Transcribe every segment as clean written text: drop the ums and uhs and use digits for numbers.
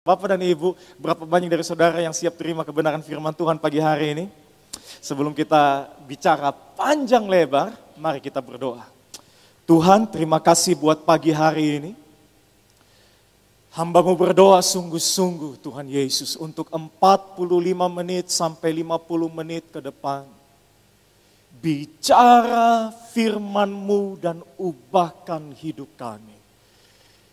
Bapak dan Ibu, berapa banyak dari saudara yang siap terima kebenaran firman Tuhan pagi hari ini? Sebelum kita bicara panjang lebar, mari kita berdoa. Tuhan, terima kasih buat pagi hari ini. Hamba-Mu berdoa sungguh-sungguh Tuhan Yesus untuk 45 menit sampai 50 menit ke depan. Bicara firman-Mu dan ubahkan hidup kami.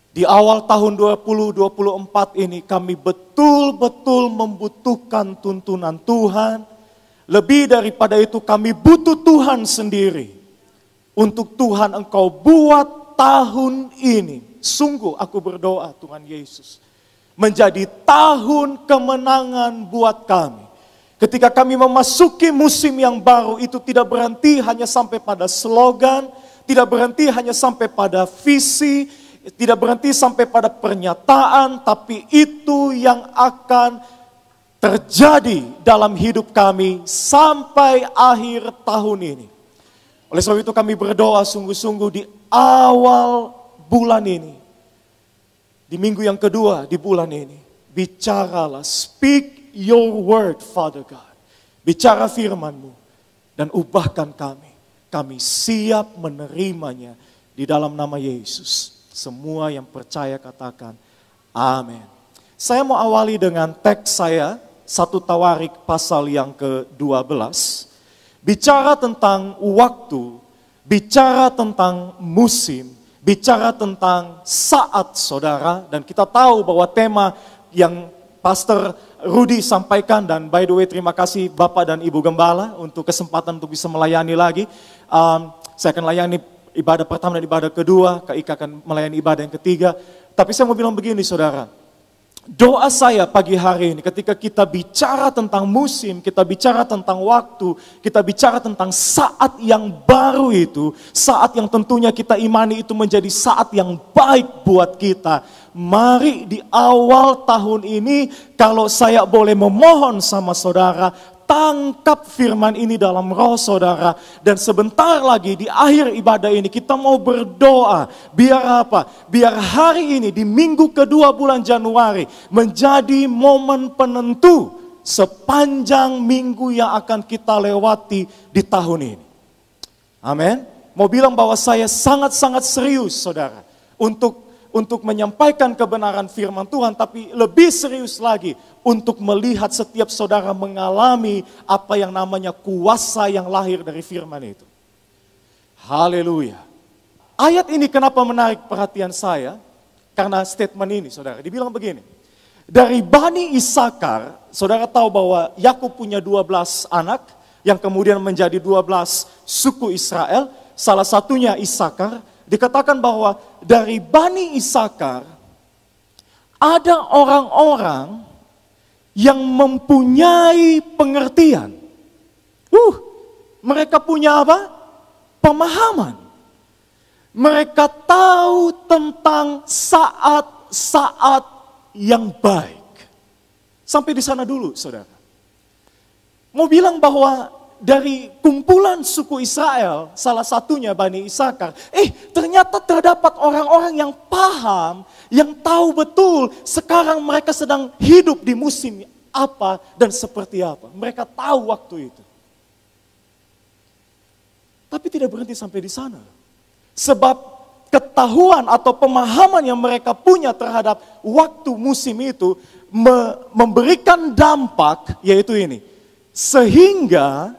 Di awal tahun 2024 ini kami betul-betul membutuhkan tuntunan Tuhan. Lebih daripada itu kami butuh Tuhan sendiri. Untuk Tuhan Engkau buat tahun ini. Sungguh aku berdoa Tuhan Yesus. Menjadi tahun kemenangan buat kami. Ketika kami memasuki musim yang baru itu tidak berhenti hanya sampai pada slogan. Tidak berhenti hanya sampai pada visi. Tidak berhenti sampai pada pernyataan, tapi itu yang akan terjadi dalam hidup kami sampai akhir tahun ini. Oleh sebab itu kami berdoa sungguh-sungguh di awal bulan ini. Di minggu yang kedua di bulan ini. Bicaralah, speak your word Father God. Bicara firman-Mu dan ubahkan kami. Kami siap menerimanya di dalam nama Yesus. Semua yang percaya katakan amin. Saya mau awali dengan teks saya 1 Tawarik pasal yang ke-12. Bicara tentang waktu, bicara tentang musim, bicara tentang saat saudara. Dan kita tahu bahwa tema yang Pastor Rudy sampaikan, dan by the way terima kasih Bapak dan Ibu Gembala untuk kesempatan untuk bisa melayani lagi. Saya akan layani ibadah pertama dan ibadah kedua, Kak Ika akan melayani ibadah yang ketiga. Tapi saya mau bilang begini saudara, doa saya pagi hari ini ketika kita bicara tentang musim, kita bicara tentang waktu, kita bicara tentang saat yang baru itu, saat yang tentunya kita imani itu menjadi saat yang baik buat kita. Mari di awal tahun ini, kalau saya boleh memohon sama saudara, tangkap firman ini dalam roh saudara. Dan sebentar lagi di akhir ibadah ini kita mau berdoa. Biar apa? Biar hari ini di minggu kedua bulan Januari menjadi momen penentu sepanjang minggu yang akan kita lewati di tahun ini. Amin. Mau bilang bahwa saya sangat-sangat serius saudara. Untuk menyampaikan kebenaran firman Tuhan, tapi lebih serius lagi untuk melihat setiap saudara mengalami apa yang namanya kuasa yang lahir dari firman itu. Haleluya. Ayat ini kenapa menarik perhatian saya? Karena statement ini saudara, dibilang begini. Dari Bani Isakar, saudara tahu bahwa Yakub punya 12 anak, yang kemudian menjadi 12 suku Israel, salah satunya Isakar. Dikatakan bahwa dari Bani Isakar ada orang-orang yang mempunyai pengertian. Mereka punya apa? Pemahaman. Mereka tahu tentang saat-saat yang baik. Sampai di sana dulu, saudara. Mau bilang bahwa dari kumpulan suku Israel, salah satunya Bani Isakar, ternyata terdapat orang-orang yang paham, yang tahu betul sekarang mereka sedang hidup di musim apa dan seperti apa. Mereka tahu waktu itu. Tapi tidak berhenti sampai di sana. Sebab ketahuan atau pemahaman yang mereka punya terhadap waktu musim itu memberikan dampak, yaitu ini. Sehingga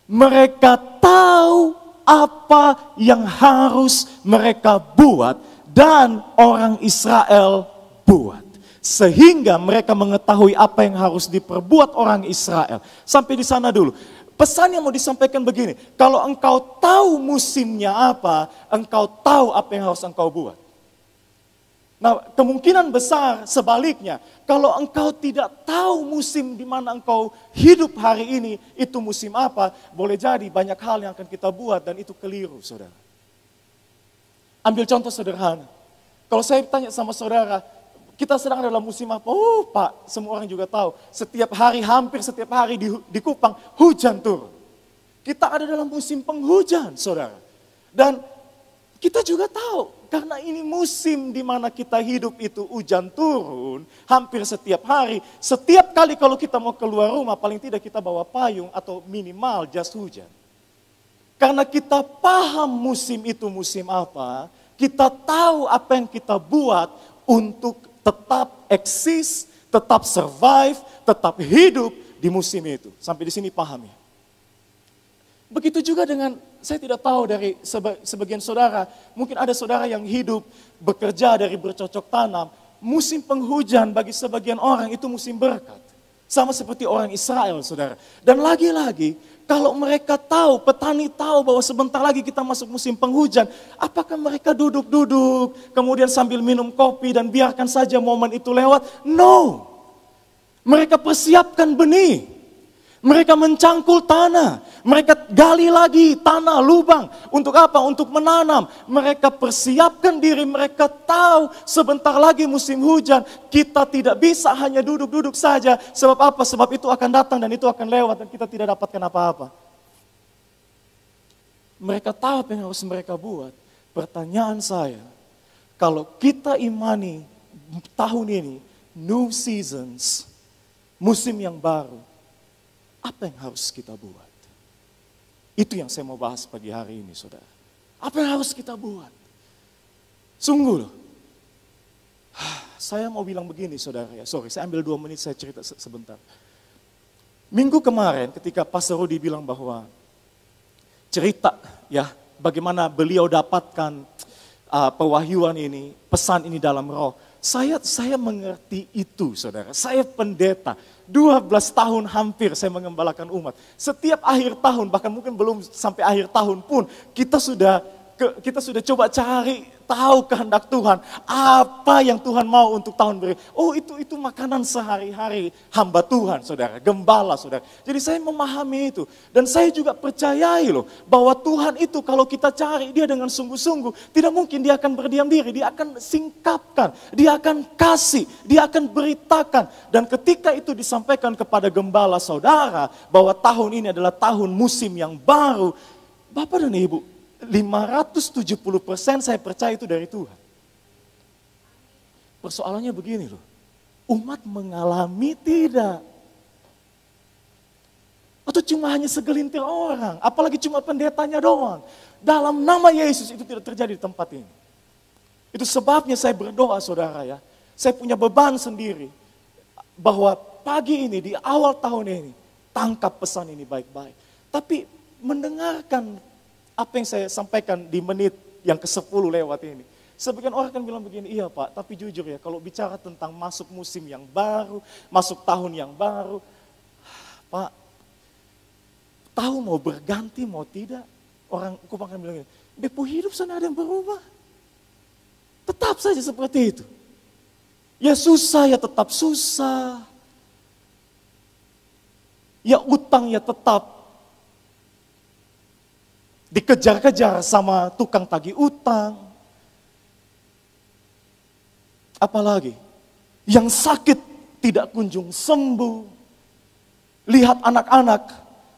mereka tahu apa yang harus mereka buat dan orang Israel buat. Sehingga mereka mengetahui apa yang harus diperbuat orang Israel. Sampai di sana dulu. Pesan yang mau disampaikan begini. Kalau engkau tahu musimnya apa, engkau tahu apa yang harus engkau buat. Nah, kemungkinan besar sebaliknya, kalau engkau tidak tahu musim di mana engkau hidup hari ini, itu musim apa, boleh jadi banyak hal yang akan kita buat dan itu keliru, saudara. Ambil contoh sederhana. Kalau saya tanya sama saudara, kita sedang dalam musim apa? Pak, semua orang juga tahu. Setiap hari, hampir setiap hari di Kupang, hujan turun. Kita ada dalam musim penghujan, saudara. Dan Kita juga tahu, karena ini musim di mana kita hidup itu hujan turun hampir setiap hari. Setiap kali kalau kita mau keluar rumah, paling tidak kita bawa payung atau minimal jas hujan. Karena kita paham musim itu musim apa, kita tahu apa yang kita buat untuk tetap eksis, tetap survive, tetap hidup di musim itu. Sampai di sini paham ya? Begitu juga dengan, saya tidak tahu dari sebagian saudara, mungkin ada saudara yang hidup, bekerja dari bercocok tanam, musim penghujan bagi sebagian orang itu musim berkat. Sama seperti orang Israel, saudara. Dan lagi-lagi, kalau mereka tahu, petani tahu bahwa sebentar lagi kita masuk musim penghujan, apakah mereka duduk-duduk, kemudian sambil minum kopi dan biarkan saja momen itu lewat? No. Mereka persiapkan benih. Mereka mencangkul tanah, mereka gali lagi tanah, lubang. Untuk apa? Untuk menanam. Mereka persiapkan diri, mereka tahu sebentar lagi musim hujan. Kita tidak bisa hanya duduk-duduk saja. Sebab apa? Sebab itu akan datang dan itu akan lewat dan kita tidak dapatkan apa-apa. Mereka tahu apa yang harus mereka buat. Pertanyaan saya, kalau kita imani tahun ini, new seasons, musim yang baru, apa yang harus kita buat? Itu yang saya mau bahas pagi hari ini, saudara. Apa yang harus kita buat? Sungguh loh. Saya mau bilang begini, saudara ya. Sorry, saya ambil 2 menit, saya cerita sebentar. Minggu kemarin ketika Pastor Rudi bilang bahwa cerita ya, bagaimana beliau dapatkan pewahyuan ini, pesan ini dalam roh. Saya mengerti itu, saudara. Saya pendeta. 12 tahun hampir saya mengembalakan umat. Setiap akhir tahun, bahkan mungkin belum sampai akhir tahun pun, kita sudah coba cari tahu kehendak Tuhan. Apa yang Tuhan mau untuk tahun berikutnya. Oh itu makanan sehari-hari hamba Tuhan, saudara. Gembala, saudara. Jadi saya memahami itu. Dan saya juga percayai loh, bahwa Tuhan itu kalau kita cari dia dengan sungguh-sungguh, tidak mungkin dia akan berdiam diri. Dia akan singkapkan, dia akan kasih, dia akan beritakan. Dan ketika itu disampaikan kepada gembala saudara, bahwa tahun ini adalah tahun musim yang baru. Bapak dan Ibu, 570% saya percaya itu dari Tuhan. Persoalannya begini loh, umat mengalami tidak. Atau cuma hanya segelintir orang, apalagi cuma pendetanya doang. Dalam nama Yesus itu tidak terjadi di tempat ini. Itu sebabnya saya berdoa, saudara ya. Saya punya beban sendiri, bahwa pagi ini, di awal tahun ini, tangkap pesan ini baik-baik. Tapi mendengarkan apa yang saya sampaikan di menit yang ke-10 lewat ini. Sebagian orang kan bilang begini, iya Pak, tapi jujur ya, kalau bicara tentang masuk musim yang baru, masuk tahun yang baru, Pak, tahun mau berganti, mau tidak, orang kebanyakan bilang gini, bepo hidup sana ada yang berubah. Tetap saja seperti itu. Ya susah, ya tetap susah. Ya utang, ya tetap dikejar-kejar sama tukang tagih utang. Apalagi yang sakit tidak kunjung sembuh. Lihat anak-anak,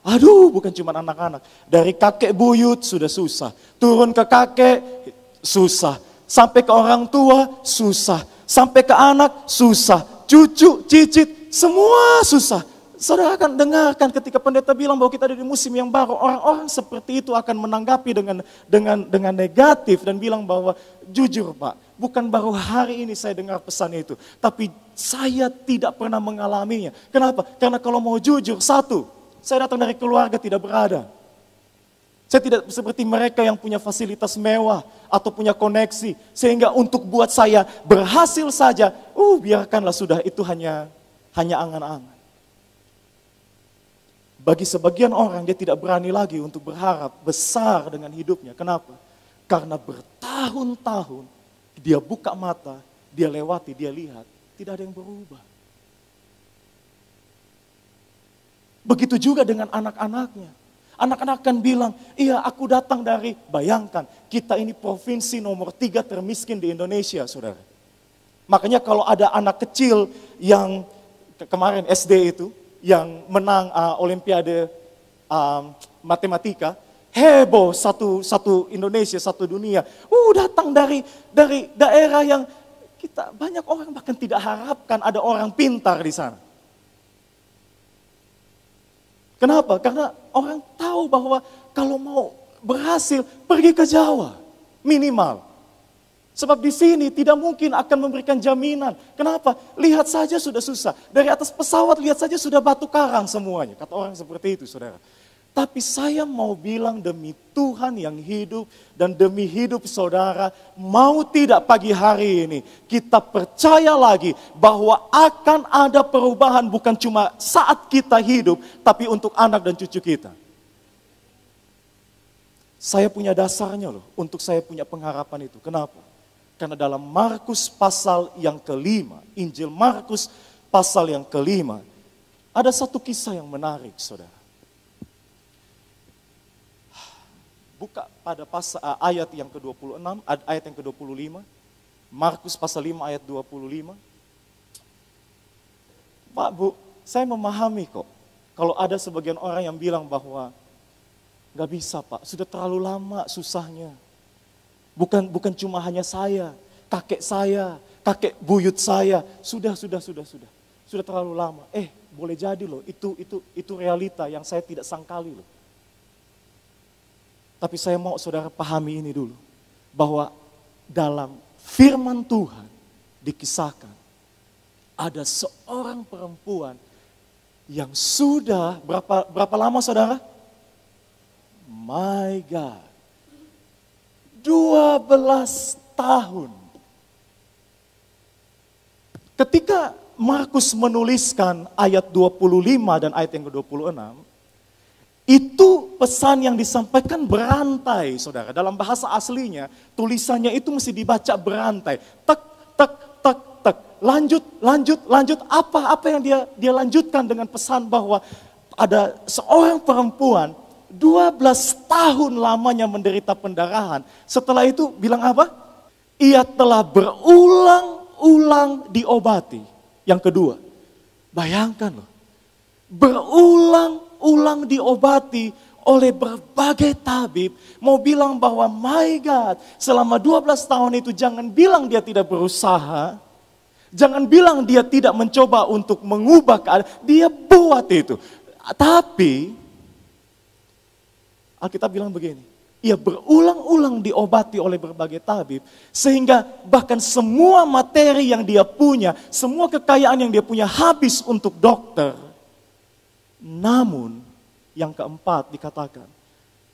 aduh bukan cuma anak-anak, dari kakek buyut sudah susah, turun ke kakek susah, sampai ke orang tua susah, sampai ke anak susah, cucu, cicit, semua susah. Saudara akan dengarkan ketika pendeta bilang bahwa kita ada di musim yang baru, orang-orang seperti itu akan menanggapi dengan negatif dan bilang bahwa jujur Pak, bukan baru hari ini saya dengar pesan itu, tapi saya tidak pernah mengalaminya. Kenapa? Karena kalau mau jujur, satu, saya datang dari keluarga tidak berada. Saya tidak seperti mereka yang punya fasilitas mewah atau punya koneksi, sehingga untuk buat saya berhasil saja, biarkanlah sudah, itu hanya angan-angan. Bagi sebagian orang dia tidak berani lagi untuk berharap besar dengan hidupnya. Kenapa? Karena bertahun-tahun dia buka mata, dia lewati, dia lihat, tidak ada yang berubah. Begitu juga dengan anak-anaknya. Anak-anak kan bilang, iya aku datang dari, bayangkan, kita ini provinsi nomor 3 termiskin di Indonesia, saudara. Makanya kalau ada anak kecil yang kemarin SD itu, yang menang Olimpiade matematika, heboh satu Indonesia, satu dunia. Datang dari daerah yang kita banyak orang bahkan tidak harapkan ada orang pintar di sana. Kenapa? Karena orang tahu bahwa kalau mau berhasil pergi ke Jawa minimal. Sebab di sini tidak mungkin akan memberikan jaminan. Kenapa? Lihat saja sudah susah. Dari atas pesawat lihat saja sudah batu karang semuanya. Kata orang seperti itu, saudara. Tapi saya mau bilang demi Tuhan yang hidup dan demi hidup saudara, mau tidak pagi hari ini kita percaya lagi bahwa akan ada perubahan bukan cuma saat kita hidup, tapi untuk anak dan cucu kita. Saya punya dasarnya loh, untuk saya punya pengharapan itu. Kenapa? Karena dalam Markus pasal yang kelima, Injil Markus pasal yang kelima, ada satu kisah yang menarik, saudara. Buka pada ayat yang ke-26, ayat yang ke-25. Markus pasal 5 ayat 25. Pak, Bu, saya memahami kok. Kalau ada sebagian orang yang bilang bahwa gak bisa Pak, sudah terlalu lama susahnya. Bukan cuma hanya saya, kakek buyut saya. Sudah terlalu lama. Boleh jadi loh, itu realita yang saya tidak sangkali loh. Tapi saya mau saudara pahami ini dulu. Bahwa dalam firman Tuhan dikisahkan. Ada seorang perempuan yang sudah berapa lama saudara? My God. 12 tahun. Ketika Markus menuliskan ayat 25 dan ayat yang ke-26. Itu pesan yang disampaikan berantai, saudara. Dalam bahasa aslinya, tulisannya itu mesti dibaca berantai. Tek, tek, tek, tek. Lanjut. Apa yang dia lanjutkan dengan pesan bahwa ada seorang perempuan 12 tahun lamanya menderita pendarahan. Setelah itu bilang apa? Ia telah berulang-ulang diobati. Yang kedua, bayangkan loh. Berulang-ulang diobati oleh berbagai tabib, mau bilang bahwa my God, selama 12 tahun itu jangan bilang dia tidak berusaha, jangan bilang dia tidak mencoba untuk mengubah keadaan, dia buat itu. Tapi, Alkitab bilang begini, ia berulang-ulang diobati oleh berbagai tabib, sehingga bahkan semua materi yang dia punya, semua kekayaan yang dia punya habis untuk dokter. Namun yang keempat dikatakan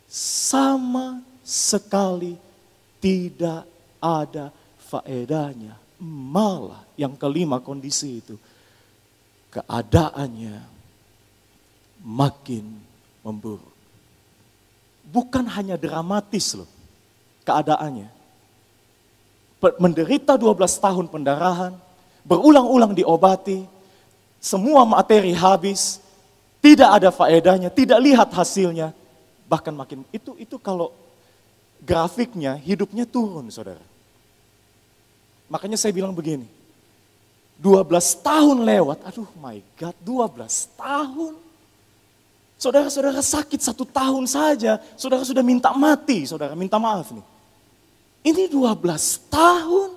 sama sekali tidak ada faedahnya. Malah yang kelima kondisi itu keadaannya makin memburuk. Bukan hanya dramatis loh keadaannya. Menderita 12 tahun pendarahan, berulang-ulang diobati, semua materi habis. Tidak ada faedahnya, tidak lihat hasilnya. Bahkan makin, itu kalau grafiknya, hidupnya turun saudara. Makanya saya bilang begini, 12 tahun lewat, aduh my God, 12 tahun. Saudara-saudara sakit 1 tahun saja, saudara sudah minta mati, saudara minta maaf nih. Ini 12 tahun.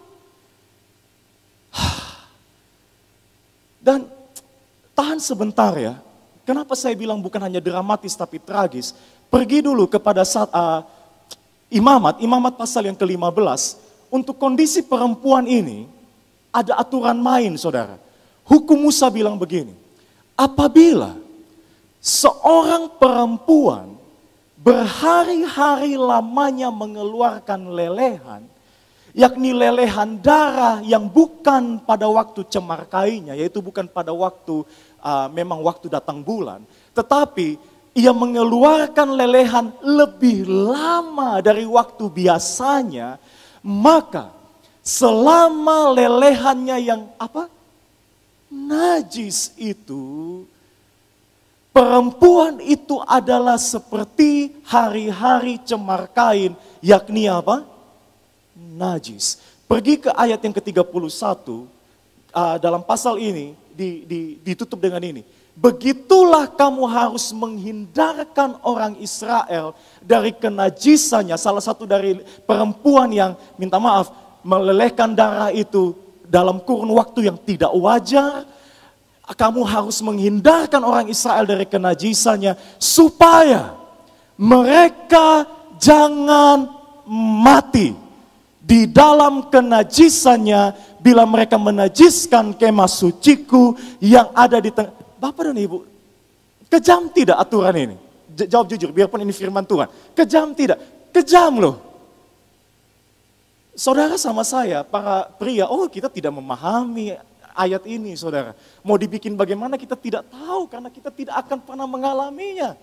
Dan tahan sebentar ya. Kenapa saya bilang bukan hanya dramatis tapi tragis? Pergi dulu kepada imamat pasal yang ke-15. Untuk kondisi perempuan ini, ada aturan main saudara. Hukum Musa bilang begini, apabila seorang perempuan berhari-hari lamanya mengeluarkan lelehan, yakni lelehan darah yang bukan pada waktu cemar kainnya, yaitu bukan pada waktu memang waktu datang bulan, tetapi ia mengeluarkan lelehan lebih lama dari waktu biasanya, maka selama lelehannya yang najis itu, perempuan itu adalah seperti hari-hari cemar kain, yakni najis. Pergi ke ayat yang ke-31, dalam pasal ini, ditutup dengan ini. begitulah kamu harus menghindarkan orang Israel dari kenajisannya. Salah satu dari perempuan yang minta maaf melelehkan darah itu dalam kurun waktu yang tidak wajar. Kamu harus menghindarkan orang Israel dari kenajisannya supaya mereka jangan mati di dalam kenajisannya bila mereka menajiskan kemah suciku yang ada di tengah. Bapak dan Ibu, kejam tidak aturan ini? Jawab jujur, biarpun ini firman Tuhan. Kejam tidak? Kejam loh. Saudara sama saya, para pria, kita tidak memahami ayat ini, saudara. Mau dibikin bagaimana kita tidak tahu karena kita tidak akan pernah mengalaminya.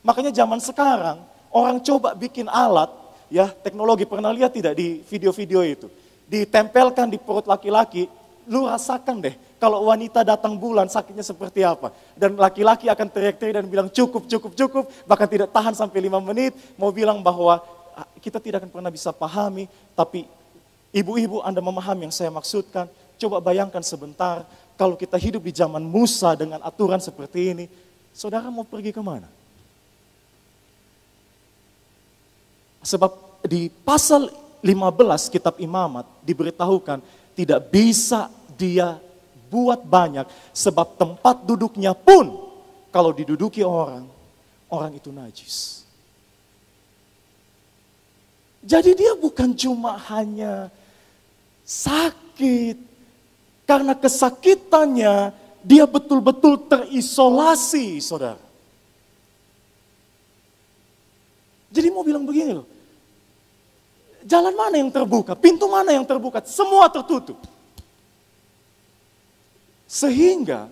Makanya zaman sekarang orang coba bikin alat, ya teknologi, pernah lihat tidak di video-video itu? Ditempelkan di perut laki-laki, lu rasakan deh kalau wanita datang bulan sakitnya seperti apa. Dan laki-laki akan teriak-teriak dan bilang cukup, bahkan tidak tahan sampai 5 menit, mau bilang bahwa kita tidak akan pernah bisa pahami, tapi ibu-ibu Anda memahami yang saya maksudkan. Coba bayangkan sebentar, kalau kita hidup di zaman Musa dengan aturan seperti ini, saudara mau pergi kemana? Sebab di pasal 15 kitab Imamat diberitahukan tidak bisa dia buat banyak, sebab tempat duduknya pun kalau diduduki orang itu najis. Jadi dia bukan cuma hanya sakit, karena kesakitannya, dia betul-betul terisolasi, saudara. Jadi mau bilang begini loh, jalan mana yang terbuka, pintu mana yang terbuka, semua tertutup. Sehingga,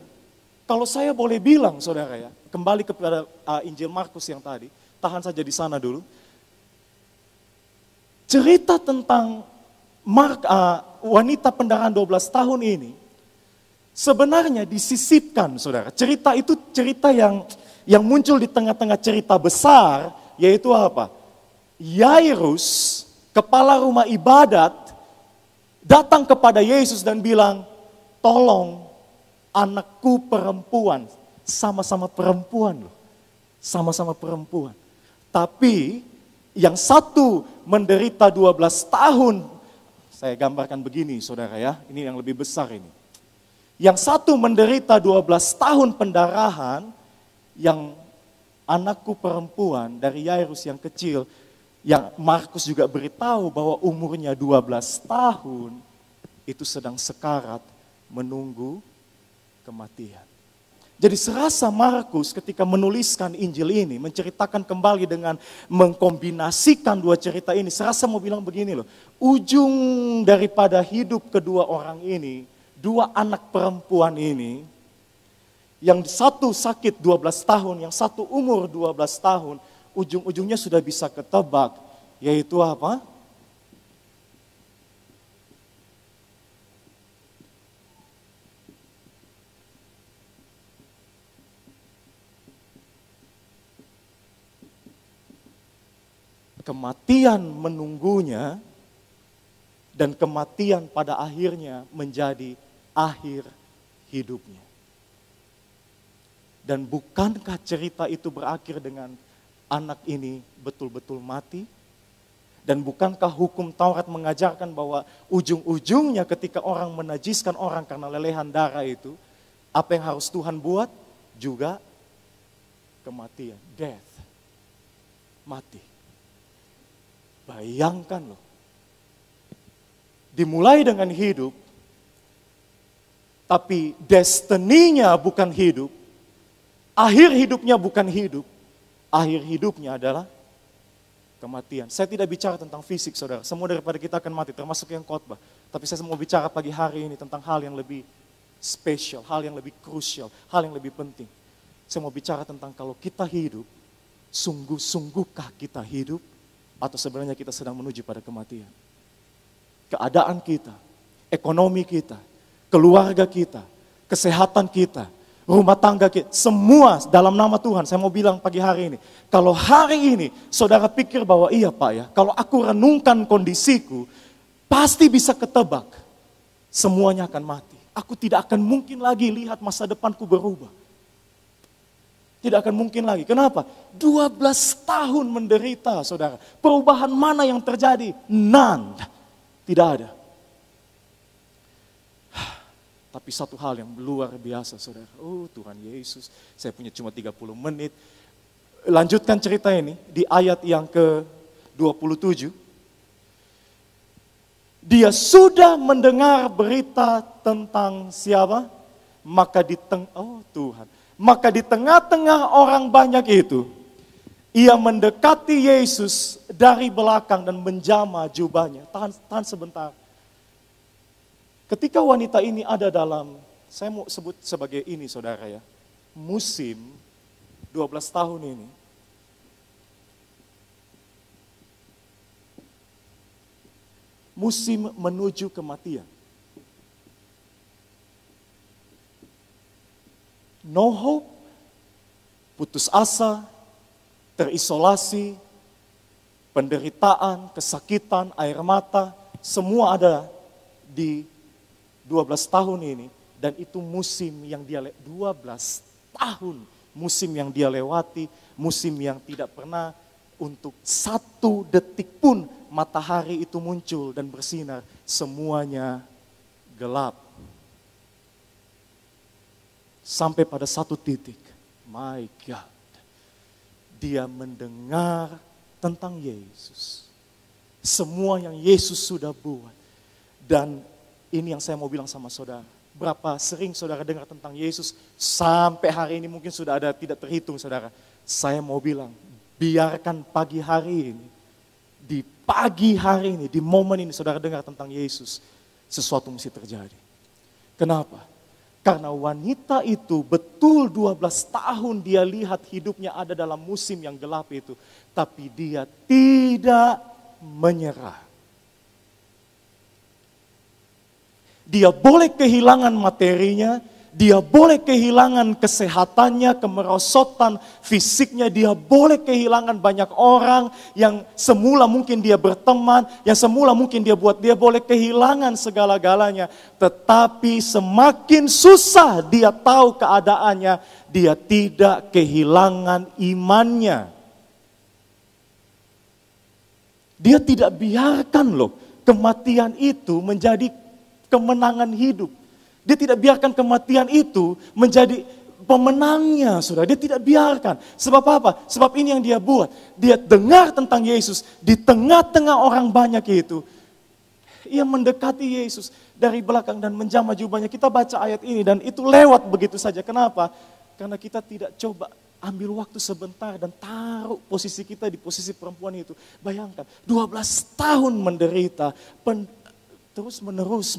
kalau saya boleh bilang, saudara ya, kembali kepada Injil Markus yang tadi, tahan saja di sana dulu. Cerita tentang wanita pendarahan 12 tahun ini sebenarnya disisipkan, saudara. Cerita itu cerita yang muncul di tengah-tengah cerita besar, yaitu apa? Yairus, kepala rumah ibadat, datang kepada Yesus dan bilang, tolong anakku perempuan, sama-sama perempuan loh, sama-sama perempuan. Tapi yang satu menderita 12 tahun, saya gambarkan begini saudara ya, ini yang lebih besar ini. Yang satu menderita 12 tahun pendarahan, yang anakku perempuan dari Yairus yang kecil, yang Markus juga beritahu bahwa umurnya 12 tahun, itu sedang sekarat menunggu kematian. Jadi serasa Markus ketika menuliskan Injil ini, menceritakan kembali dengan mengkombinasikan dua cerita ini, serasa mau bilang begini loh, ujung daripada hidup kedua orang ini, dua anak perempuan ini, yang satu sakit 12 tahun, yang satu umur 12 tahun, ujung-ujungnya sudah bisa ketebak, yaitu apa? Kematian menunggunya, dan kematian pada akhirnya menjadi akhir hidupnya. Dan bukankah cerita itu berakhir dengan anak ini betul-betul mati? Dan bukankah hukum Taurat mengajarkan bahwa ujung-ujungnya ketika orang menajiskan orang karena lelehan darah itu, apa yang harus Tuhan buat? Juga kematian, death, mati. Bayangkan loh, dimulai dengan hidup, tapi destininya bukan hidup, akhir hidupnya bukan hidup, akhir hidupnya adalah kematian. Saya tidak bicara tentang fisik saudara, semua daripada kita akan mati, termasuk yang khotbah. Tapi saya mau bicara pagi hari ini tentang hal yang lebih spesial, hal yang lebih krusial, hal yang lebih penting. Saya mau bicara tentang kalau kita hidup, sungguh-sungguhkah kita hidup? Atau sebenarnya kita sedang menuju pada kematian. Keadaan kita, ekonomi kita, keluarga kita, kesehatan kita, rumah tangga kita, semua dalam nama Tuhan. Saya mau bilang pagi hari ini, kalau hari ini saudara pikir bahwa iya Pak ya, kalau aku renungkan kondisiku, pasti bisa ketebak, semuanya akan mati. Aku tidak akan mungkin lagi lihat masa depanku berubah. Tidak akan mungkin lagi. Kenapa? 12 tahun menderita, saudara. Perubahan mana yang terjadi? None. Tidak ada. Tapi satu hal yang luar biasa, saudara. Oh Tuhan Yesus, saya punya cuma 30 menit. Lanjutkan cerita ini di ayat yang ke-27. Dia sudah mendengar berita tentang siapa? Maka di tengah-tengah orang banyak itu, ia mendekati Yesus dari belakang dan menjamah jubahnya. Tahan sebentar. Ketika wanita ini ada dalam, saya mau sebut sebagai ini saudara ya, musim 12 tahun ini. Musim menuju kematian. No hope, putus asa, terisolasi, penderitaan, kesakitan, air mata, semua ada di 12 tahun ini. Dan itu musim yang dia 12 tahun, musim yang dia lewati, musim yang tidak pernah untuk 1 detik pun matahari itu muncul dan bersinar, semuanya gelap. Sampai pada satu titik, my God, dia mendengar tentang Yesus. Semua yang Yesus sudah buat. Dan ini yang saya mau bilang sama saudara. Berapa sering saudara dengar tentang Yesus, sampai hari ini mungkin sudah ada tidak terhitung saudara. Saya mau bilang, biarkan pagi hari ini, di pagi hari ini, di momen ini saudara dengar tentang Yesus, sesuatu mesti terjadi. Kenapa? Karena wanita itu betul 12 tahun dia lihat hidupnya ada dalam musim yang gelap itu. Tapi dia tidak menyerah. Dia boleh kehilangan materinya, dia boleh kehilangan kesehatannya, kemerosotan fisiknya, dia boleh kehilangan banyak orang yang semula mungkin dia berteman, yang semula mungkin dia buat, dia boleh kehilangan segala-galanya. Tetapi semakin susah dia tahu keadaannya, dia tidak kehilangan imannya. Dia tidak biarkan loh kematian itu menjadi kemenangan hidup. Dia tidak biarkan kematian itu menjadi pemenangnya, saudara. Dia tidak biarkan. Sebab apa? Sebab ini yang dia buat. Dia dengar tentang Yesus di tengah-tengah orang banyak itu. Ia mendekati Yesus dari belakang dan menjamah jubahnya. Kita baca ayat ini dan itu lewat begitu saja. Kenapa? Karena kita tidak coba ambil waktu sebentar dan taruh posisi kita di posisi perempuan itu. Bayangkan, 12 tahun menderita, terus menerus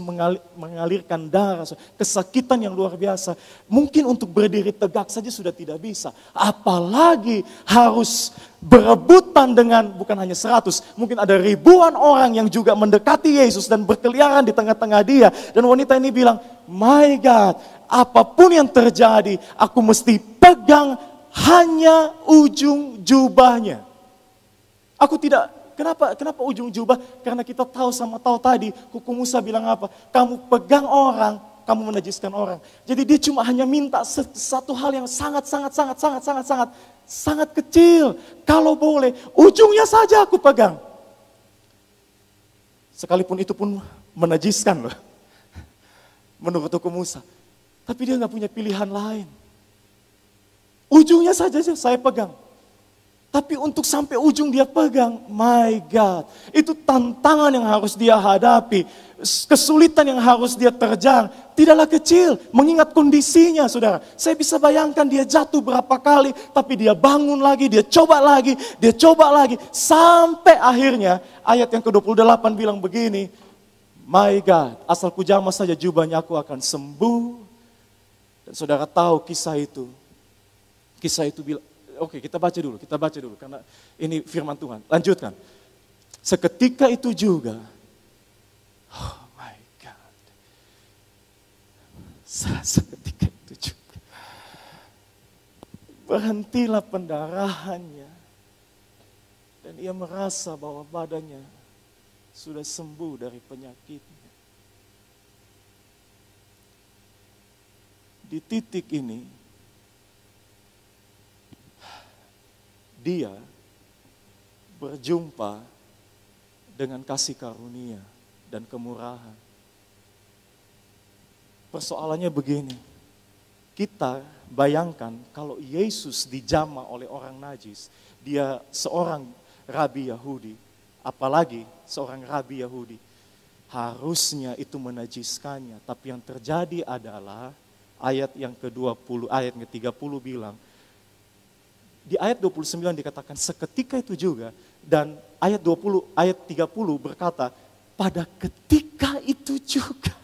mengalirkan darah, kesakitan yang luar biasa. Mungkin untuk berdiri tegak saja sudah tidak bisa. Apalagi harus berebutan dengan bukan hanya 100, mungkin ada ribuan orang yang juga mendekati Yesus dan berkeliaran di tengah-tengah dia. Dan wanita ini bilang, my God, apapun yang terjadi, aku mesti pegang hanya ujung jubahnya. Aku tidak. Kenapa ujung jubah? Karena kita tahu tadi, hukum Musa bilang apa? Kamu pegang orang, kamu menajiskan orang. Jadi dia cuma hanya minta satu hal yang sangat kecil. Kalau boleh, ujungnya saja aku pegang. Sekalipun itu pun menajiskan loh. Menurut hukum Musa. Tapi dia gak punya pilihan lain. Ujungnya saja saya pegang. Tapi untuk sampai ujung dia pegang, my God. Itu tantangan yang harus dia hadapi. Kesulitan yang harus dia terjang. Tidaklah kecil, mengingat kondisinya saudara. Saya bisa bayangkan dia jatuh berapa kali, tapi dia bangun lagi, dia coba lagi. Sampai akhirnya ayat yang ke-28 bilang begini, my God, asal ku jamah saja jubahnya aku akan sembuh. Dan saudara tahu kisah itu bilang, oke, kita baca dulu karena ini firman Tuhan. Lanjutkan. Seketika itu juga, oh my God. Seketika itu juga, berhentilah pendarahannya. Dan ia merasa bahwa badannya sudah sembuh dari penyakitnya. Di titik ini, dia berjumpa dengan kasih karunia dan kemurahan. Persoalannya begini, kita bayangkan kalau Yesus dijamah oleh orang najis, dia seorang rabi Yahudi, apalagi seorang rabi Yahudi, harusnya itu menajiskannya. Tapi yang terjadi adalah ayat yang ke-20, ayat ke-30 bilang, di ayat 29 dikatakan seketika itu juga, dan ayat 20, ayat 30 berkata, pada ketika itu juga.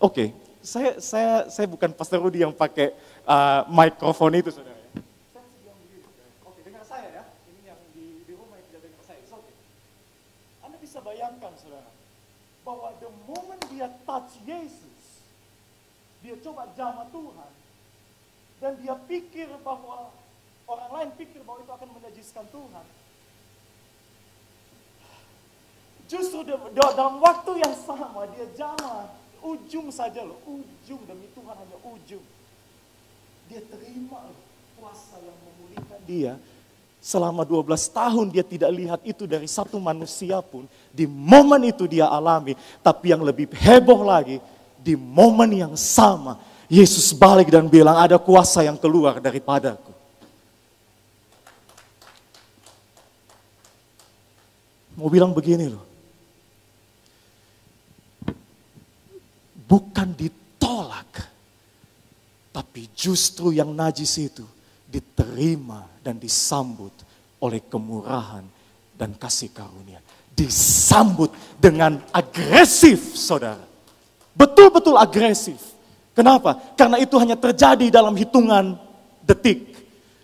Oke, saya bukan Pastor Rudi yang pakai mikrofon itu, saudara. Oke, dengar saya ya. Ini yang di rumah yang tidak dengar saya. Oke. Anda bisa bayangkan, saudara, bahwa the moment dia touch Yesus, dia coba jamah Tuhan, dan dia pikir bahwa orang lain pikir bahwa itu akan menajiskan Tuhan. Justru dalam waktu yang sama dia jamah ujung saja loh, ujung demi Tuhan hanya ujung. Dia terima loh kuasa yang memulihkan dia. Selama 12 tahun dia tidak lihat itu dari satu manusia pun. Di momen itu dia alami. Tapi yang lebih heboh lagi, di momen yang sama Yesus balik dan bilang ada kuasa yang keluar daripadaku. Mau bilang begini loh. Bukan ditolak. Tapi justru yang najis itu diterima dan disambut oleh kemurahan dan kasih karunia. Disambut dengan agresif, saudara. Betul-betul agresif. Kenapa? Karena itu hanya terjadi dalam hitungan detik.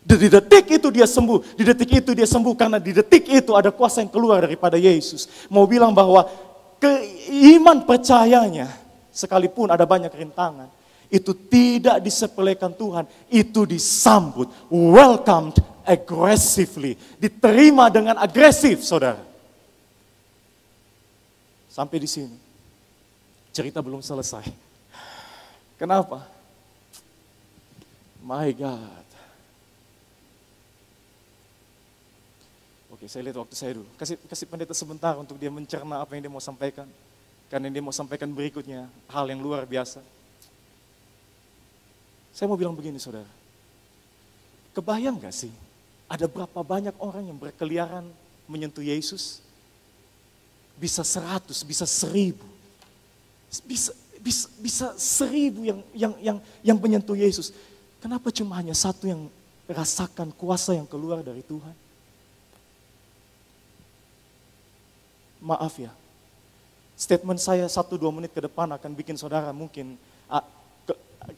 Di detik itu dia sembuh. Di detik itu dia sembuh karena di detik itu ada kuasa yang keluar daripada Yesus. Mau bilang bahwa keiman percayanya, sekalipun ada banyak rintangan, itu tidak disepelekan Tuhan. Itu disambut, welcomed aggressively. Diterima dengan agresif, saudara. Sampai di sini. Cerita belum selesai. Kenapa? My God. Oke, saya lihat waktu saya dulu. Kasih pendeta sebentar untuk dia mencerna apa yang dia mau sampaikan. Karena dia mau sampaikan berikutnya hal yang luar biasa. Saya mau bilang begini, saudara. Kebayang gak sih? Ada berapa banyak orang yang berkeliaran menyentuh Yesus? Bisa 100, bisa 1000. Bisa 1000 yang menyentuh Yesus. Kenapa cuma hanya satu yang rasakan kuasa yang keluar dari Tuhan? Maaf ya, statement saya 1-2 menit ke depan akan bikin saudara mungkin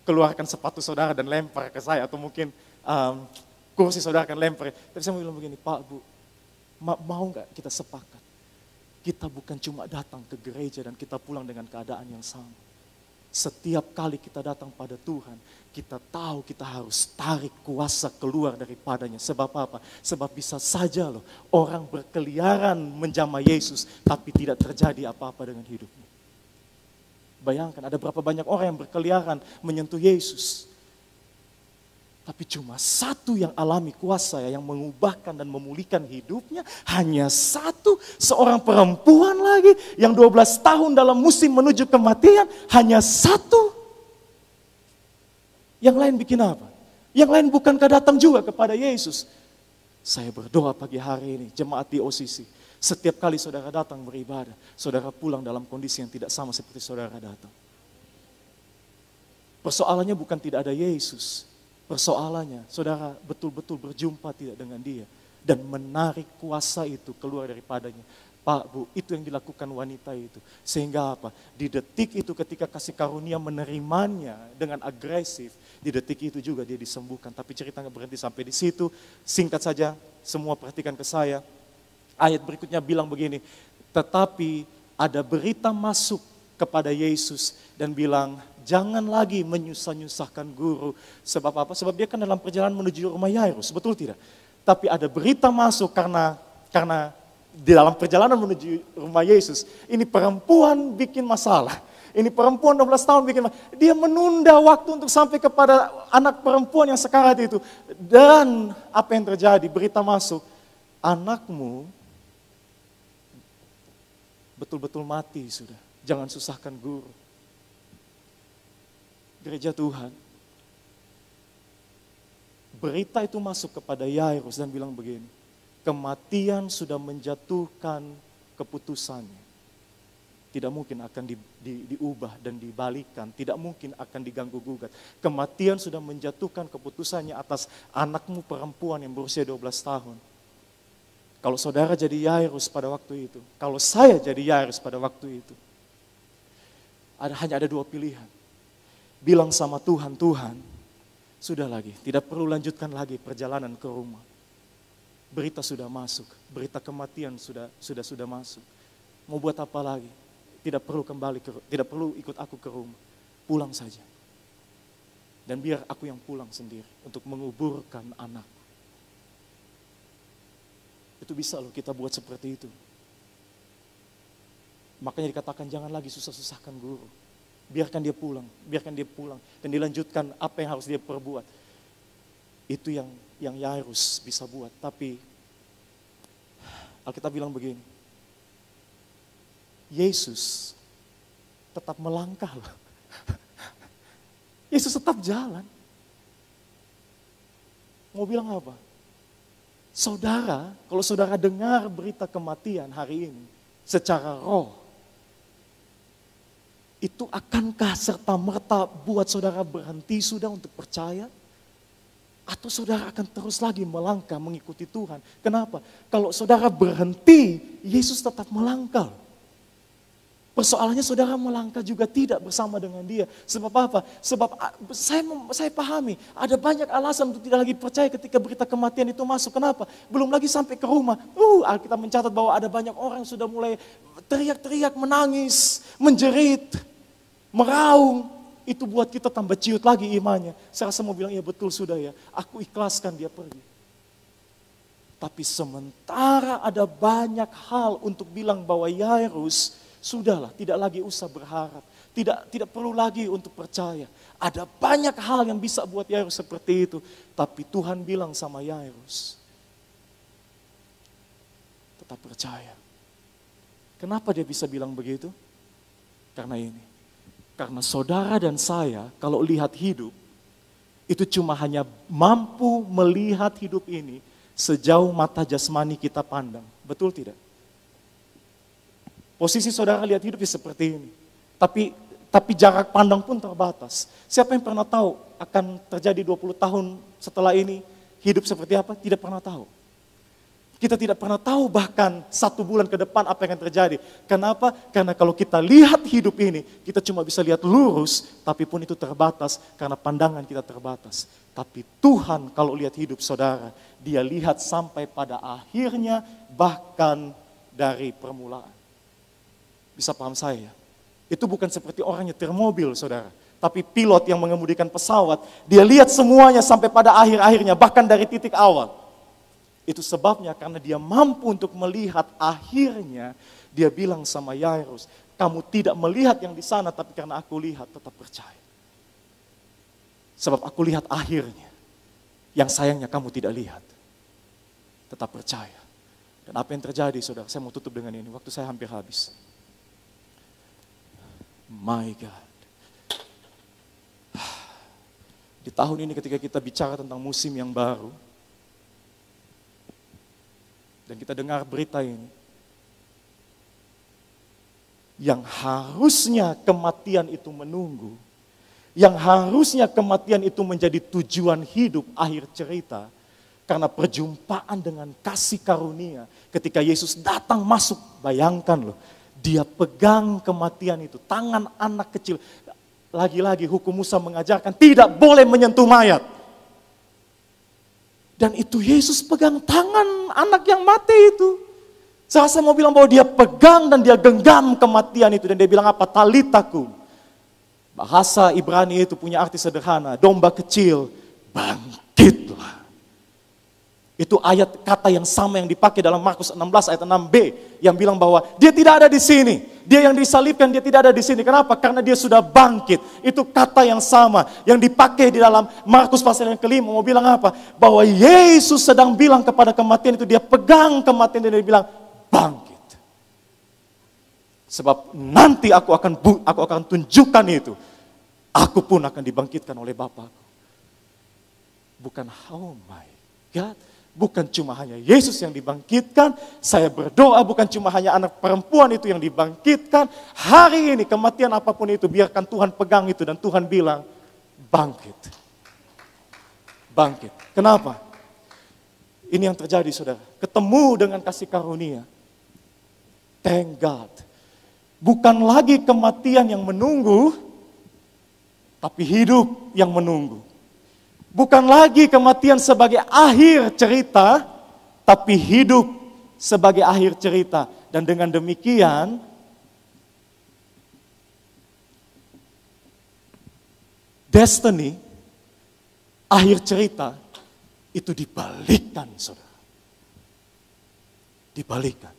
keluarkan sepatu saudara dan lempar ke saya, atau mungkin kursi saudara akan lempar. Tapi saya mau bilang begini, Pak, Bu, mau gak kita sepakat? Kita bukan cuma datang ke gereja dan kita pulang dengan keadaan yang sama. Setiap kali kita datang pada Tuhan, kita tahu kita harus tarik kuasa keluar daripadanya. Sebab apa? Sebab bisa saja loh orang berkeliaran menjamah Yesus, tapi tidak terjadi apa-apa dengan hidupnya. Bayangkan ada berapa banyak orang yang berkeliaran menyentuh Yesus, tapi cuma satu yang alami kuasa yang mengubahkan dan memulihkan hidupnya. Hanya satu, seorang perempuan lagi yang 12 tahun dalam musim menuju kematian. Hanya satu. Yang lain bikin apa? Yang lain bukankah datang juga kepada Yesus? Saya berdoa pagi hari ini, jemaat di OCC. Setiap kali saudara datang beribadah, saudara pulang dalam kondisi yang tidak sama seperti saudara datang. Persoalannya bukan tidak ada Yesus. Persoalannya, saudara betul-betul berjumpa tidak dengan dia dan menarik kuasa itu keluar daripadanya. Pak, Bu, itu yang dilakukan wanita itu. Sehingga apa? Di detik itu ketika kasih karunia menerimanya dengan agresif, di detik itu juga dia disembuhkan. Tapi cerita nggak berhenti sampai di situ. Singkat saja, semua perhatikan ke saya. Ayat berikutnya bilang begini, tetapi ada berita masuk kepada Yesus dan bilang, jangan lagi menyusah-nyusahkan guru. Sebab apa? Sebab dia kan dalam perjalanan menuju rumah Yairus, betul tidak? Tapi ada berita masuk karena di dalam perjalanan menuju rumah Yesus, ini perempuan bikin masalah. Ini perempuan 12 tahun bikin marah. Dia menunda waktu untuk sampai kepada anak perempuan yang sekarat itu. Dan apa yang terjadi? Berita masuk, anakmu betul-betul mati sudah. Jangan susahkan guru. Gereja Tuhan. Berita itu masuk kepada Yairus dan bilang begini, kematian sudah menjatuhkan keputusannya. Tidak mungkin akan diubah dan dibalikan, tidak mungkin akan diganggu gugat. Kematian sudah menjatuhkan keputusannya atas anakmu perempuan yang berusia 12 tahun. Kalau saudara jadi Yairus pada waktu itu, kalau saya jadi Yairus pada waktu itu, hanya ada dua pilihan. Bilang sama Tuhan, Tuhan, sudah lagi, tidak perlu lanjutkan lagi perjalanan ke rumah. Berita sudah masuk, berita kematian sudah masuk. Mau buat apa lagi? Tidak perlu tidak perlu ikut aku ke rumah. Pulang saja. Dan biar aku yang pulang sendiri untuk menguburkan anakku. Itu bisa loh kita buat seperti itu. Makanya dikatakan jangan lagi susah-susahkan guru. Biarkan dia pulang dan dilanjutkan apa yang harus dia perbuat. Itu yang Yairus bisa buat. Tapi Alkitab bilang begini, Yesus tetap melangkah loh. Yesus tetap jalan. Mau bilang apa? Saudara, kalau saudara dengar berita kematian hari ini secara roh, itu akankah serta-merta buat saudara berhenti sudah untuk percaya? Atau saudara akan terus lagi melangkah mengikuti Tuhan? Kenapa? Kalau saudara berhenti, Yesus tetap melangkah. Persoalannya saudara melangkah juga tidak bersama dengan dia. Sebab apa? Sebab saya pahami, ada banyak alasan untuk tidak lagi percaya ketika berita kematian itu masuk. Kenapa? Belum lagi sampai ke rumah. Kita mencatat bahwa ada banyak orang yang sudah mulai teriak-teriak, menangis, menjerit, meraung. Itu buat kita tambah ciut lagi imannya. Saya rasa mau bilang, ya betul sudah ya, aku ikhlaskan dia pergi. Tapi sementara ada banyak hal untuk bilang bahwa Yairus, sudahlah, tidak lagi usah berharap. Tidak perlu lagi untuk percaya. Ada banyak hal yang bisa buat Yairus seperti itu. Tapi Tuhan bilang sama Yairus, tetap percaya. Kenapa dia bisa bilang begitu? Karena ini. Karena saudara dan saya kalau lihat hidup, itu cuma hanya mampu melihat hidup ini sejauh mata jasmani kita pandang. Betul tidak? Posisi saudara lihat hidup seperti ini. Tapi jarak pandang pun terbatas. Siapa yang pernah tahu akan terjadi 20 tahun setelah ini hidup seperti apa? Tidak pernah tahu. Kita tidak pernah tahu bahkan 1 bulan ke depan apa yang akan terjadi. Kenapa? Karena kalau kita lihat hidup ini, kita cuma bisa lihat lurus, tapi pun itu terbatas karena pandangan kita terbatas. Tapi Tuhan kalau lihat hidup saudara, dia lihat sampai pada akhirnya bahkan dari permulaan. Bisa paham saya? Itu bukan seperti orang nyetir mobil, saudara. Tapi pilot yang mengemudikan pesawat, dia lihat semuanya sampai pada akhir-akhirnya, bahkan dari titik awal. Itu sebabnya karena dia mampu untuk melihat akhirnya, dia bilang sama Yairus, kamu tidak melihat yang di sana, tapi karena aku lihat, tetap percaya. Sebab aku lihat akhirnya, yang sayangnya kamu tidak lihat. Tetap percaya. Dan apa yang terjadi, saudara, saya mau tutup dengan ini, waktu saya hampir habis. My God. Di tahun ini ketika kita bicara tentang musim yang baru, dan kita dengar berita ini, yang harusnya kematian itu menunggu, yang harusnya kematian itu menjadi tujuan hidup akhir cerita, karena perjumpaan dengan kasih karunia, ketika Yesus datang masuk, bayangkan loh, dia pegang kematian itu, tangan anak kecil. Lagi-lagi hukum Musa mengajarkan tidak boleh menyentuh mayat. Dan itu Yesus pegang tangan anak yang mati itu. Saya mau bilang bahwa dia pegang dan dia genggam kematian itu. Dan dia bilang apa? Talitakum. Bahasa Ibrani itu punya arti sederhana. Domba kecil, bangkitlah. Itu ayat kata yang sama yang dipakai dalam Markus 16 ayat 6b yang bilang bahwa dia tidak ada di sini. Dia yang disalibkan, dia tidak ada di sini. Kenapa? Karena dia sudah bangkit. Itu kata yang sama yang dipakai di dalam Markus pasal yang kelima. Mau bilang apa? Bahwa Yesus sedang bilang kepada kematian itu, dia pegang kematian dan dia bilang bangkit. Sebab nanti aku akan tunjukkan itu. Aku pun akan dibangkitkan oleh Bapakku. Bukan, oh my God. Bukan cuma hanya Yesus yang dibangkitkan, saya berdoa bukan cuma hanya anak perempuan itu yang dibangkitkan. Hari ini kematian apapun itu, biarkan Tuhan pegang itu dan Tuhan bilang, bangkit. Bangkit. Kenapa? Ini yang terjadi saudara. Ketemu dengan kasih karunia. Thank God. Bukan lagi kematian yang menunggu, tapi hidup yang menunggu. Bukan lagi kematian sebagai akhir cerita, tapi hidup sebagai akhir cerita. Dan dengan demikian, destiny, akhir cerita, itu dibalikkan, saudara. Dibalikkan.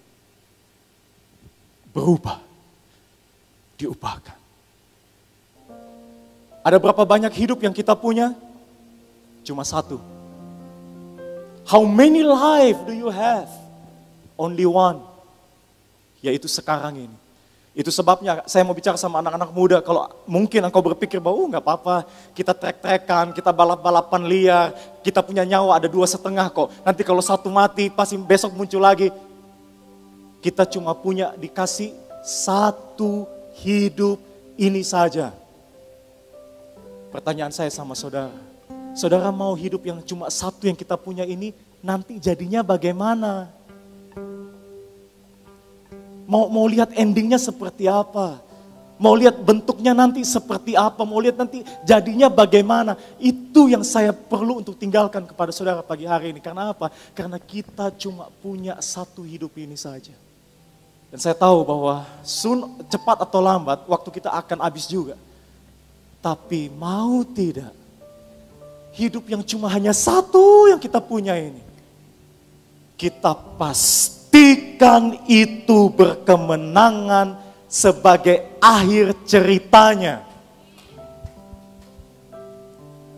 Berubah. Diubahkan. Ada berapa banyak hidup yang kita punya? Cuma satu. How many life do you have? Only one. Yaitu sekarang ini. Itu sebabnya saya mau bicara sama anak-anak muda. Kalau mungkin engkau berpikir bahwa gak apa-apa. Kita trek-trekan, kita balap-balapan liar. Kita punya nyawa ada 2,5 kok. Nanti kalau satu mati pasti besok muncul lagi. Kita cuma punya dikasih satu hidup ini saja. Pertanyaan saya sama saudara. Saudara mau hidup yang cuma satu yang kita punya ini, nanti jadinya bagaimana? Mau lihat endingnya seperti apa? Mau lihat bentuknya nanti seperti apa? Mau lihat nanti jadinya bagaimana? Itu yang saya perlu untuk tinggalkan kepada saudara pagi hari ini. Karena apa? Karena kita cuma punya satu hidup ini saja. Dan saya tahu bahwa cepat atau lambat waktu kita akan habis juga. Tapi mau tidak, hidup yang cuma hanya satu yang kita punya ini, kita pastikan itu berkemenangan sebagai akhir ceritanya.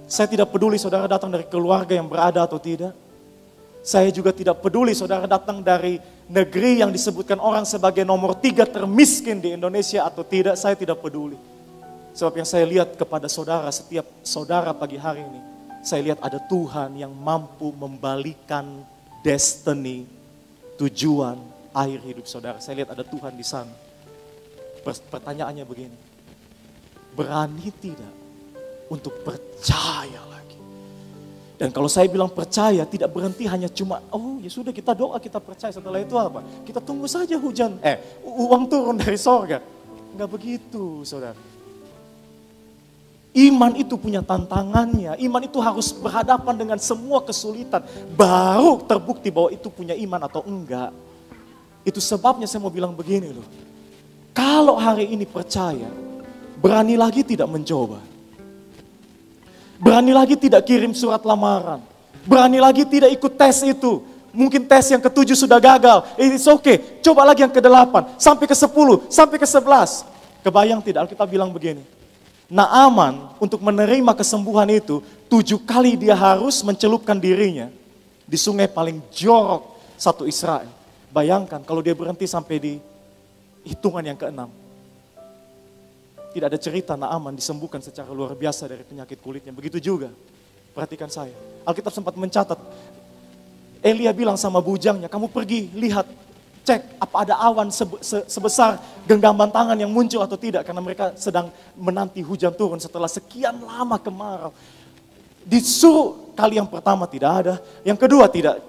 Saya tidak peduli saudara datang dari keluarga yang berada atau tidak. Saya juga tidak peduli saudara datang dari negeri yang disebutkan orang sebagai nomor 3 termiskin di Indonesia atau tidak. Saya tidak peduli. Sebab yang saya lihat kepada saudara, setiap saudara pagi hari ini, saya lihat ada Tuhan yang mampu membalikan destiny, tujuan akhir hidup saudara. Saya lihat ada Tuhan di sana. Pertanyaannya begini, berani tidak untuk percaya lagi? Dan kalau saya bilang percaya, tidak berhenti hanya cuma, oh ya sudah kita doa, kita percaya. Setelah itu apa? Kita tunggu saja uang turun dari sorga. Enggak begitu saudara. Iman itu punya tantangannya. Iman itu harus berhadapan dengan semua kesulitan. Baru terbukti bahwa itu punya iman atau enggak. Itu sebabnya saya mau bilang begini loh. Kalau hari ini percaya, berani lagi tidak mencoba. Berani lagi tidak kirim surat lamaran. Berani lagi tidak ikut tes itu. Mungkin tes yang ke-7 sudah gagal. It's okay. Coba lagi yang ke-8. Sampai ke-10. Sampai ke-11. Kebayang tidak? Alkitab bilang begini. Naaman untuk menerima kesembuhan itu 7 kali dia harus mencelupkan dirinya di sungai paling jorok satu Israel. Bayangkan kalau dia berhenti sampai di hitungan yang ke-6. Tidak ada cerita Naaman disembuhkan secara luar biasa dari penyakit kulitnya. Begitu juga, perhatikan saya. Alkitab sempat mencatat, Elia bilang sama bujangnya, kamu pergi lihat, cek apa ada awan sebesar genggaman tangan yang muncul atau tidak. Karena mereka sedang menanti hujan turun setelah sekian lama kemarau. Disuruh kali yang pertama tidak ada. Yang kedua tidak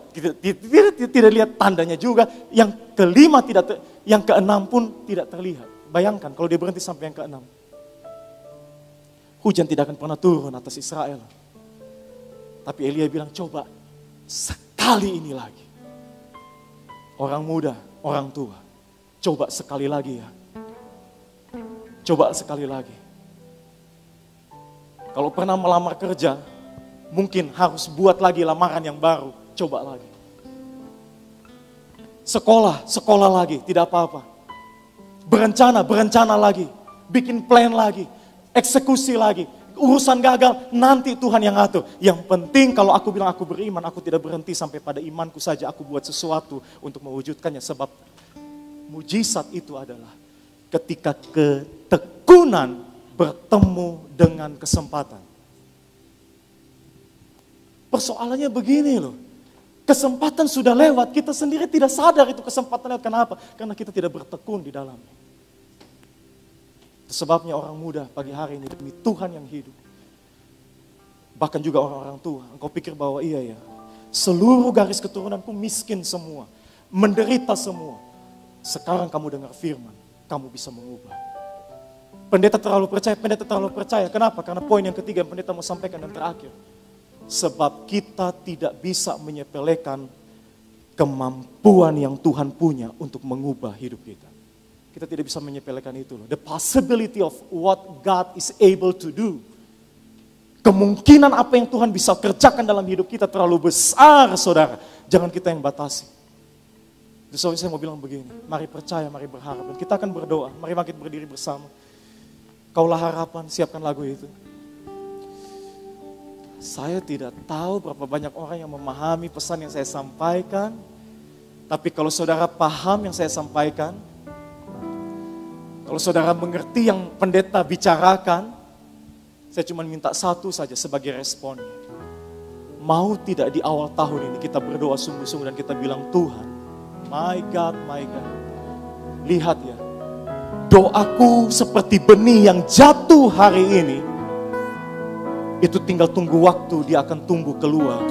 lihat tandanya juga. Yang kelima tidak, yang keenam pun tidak terlihat. Bayangkan kalau dia berhenti sampai yang keenam. Hujan tidak akan pernah turun atas Israel. Tapi Elia bilang coba sekali ini lagi. Orang muda, orang tua, coba sekali lagi ya. Coba sekali lagi. Kalau pernah melamar kerja, mungkin harus buat lagi lamaran yang baru. coba lagi. Sekolah lagi, tidak apa-apa. Berencana lagi. Bikin plan lagi. Eksekusi lagi. Urusan gagal, nanti Tuhan yang ngatur. Yang penting kalau aku bilang aku beriman, aku tidak berhenti sampai pada imanku saja. Aku buat sesuatu untuk mewujudkannya. Sebab mujizat itu adalah ketika ketekunan bertemu dengan kesempatan. Persoalannya begini loh. Kesempatan sudah lewat, kita sendiri tidak sadar itu kesempatan lewat. Kenapa? Karena kita tidak bertekun di dalamnya. Itu sebabnya orang muda pagi hari ini demi Tuhan yang hidup. Bahkan juga orang-orang tua. Engkau pikir bahwa iya ya, seluruh garis keturunanku miskin semua. Menderita semua. Sekarang kamu dengar firman, kamu bisa mengubah. Pendeta terlalu percaya. Kenapa? Karena poin yang ketiga yang pendeta mau sampaikan dan terakhir. Sebab kita tidak bisa menyepelekan kemampuan yang Tuhan punya untuk mengubah hidup kita. Kita tidak bisa menyepelekan itu loh. The possibility of what God is able to do. Kemungkinan apa yang Tuhan bisa kerjakan dalam hidup kita terlalu besar, saudara. Jangan kita yang batasi. Jadi saya mau bilang begini, mari percaya, mari berharap. Dan kita akan berdoa, mari bangkit berdiri bersama. Kaulah harapan, siapkan lagu itu. Saya tidak tahu berapa banyak orang yang memahami pesan yang saya sampaikan. Tapi kalau saudara paham yang saya sampaikan, kalau saudara mengerti yang pendeta bicarakan, saya cuma minta satu saja sebagai responnya. Mau tidak di awal tahun ini kita berdoa sungguh-sungguh dan kita bilang, Tuhan, my God, lihat ya, doaku seperti benih yang jatuh hari ini, itu tinggal tunggu waktu dia akan tumbuh keluar.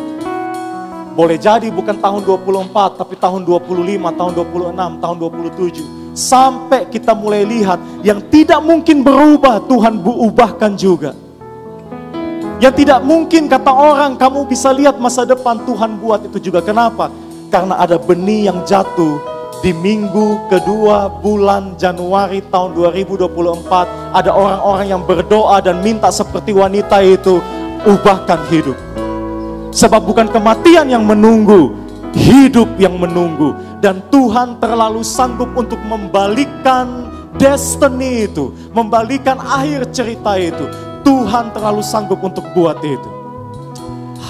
Boleh jadi bukan tahun 24, tapi tahun 25, tahun 26, tahun 27. Sampai kita mulai lihat yang tidak mungkin berubah, Tuhan ubahkan juga. Yang tidak mungkin kata orang, kamu bisa lihat masa depan, Tuhan buat itu juga. Kenapa? Karena ada benih yang jatuh di minggu kedua bulan Januari tahun 2024. Ada orang-orang yang berdoa dan minta seperti wanita itu, ubahkan hidup. Sebab bukan kematian yang menunggu, hidup yang menunggu. Dan Tuhan terlalu sanggup untuk membalikkan destiny itu, membalikkan akhir cerita itu. Tuhan terlalu sanggup untuk buat itu.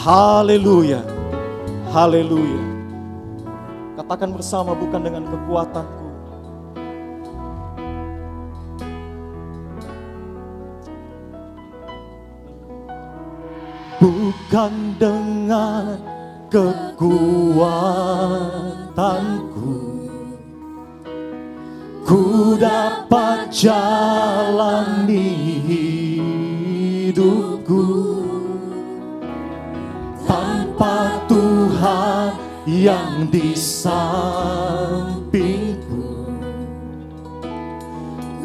Haleluya, haleluya. Katakan bersama, bukan dengan kekuatanku, bukan dengan kekuatanku, ku dapat jalani hidupku tanpa Tuhan yang di sampingku.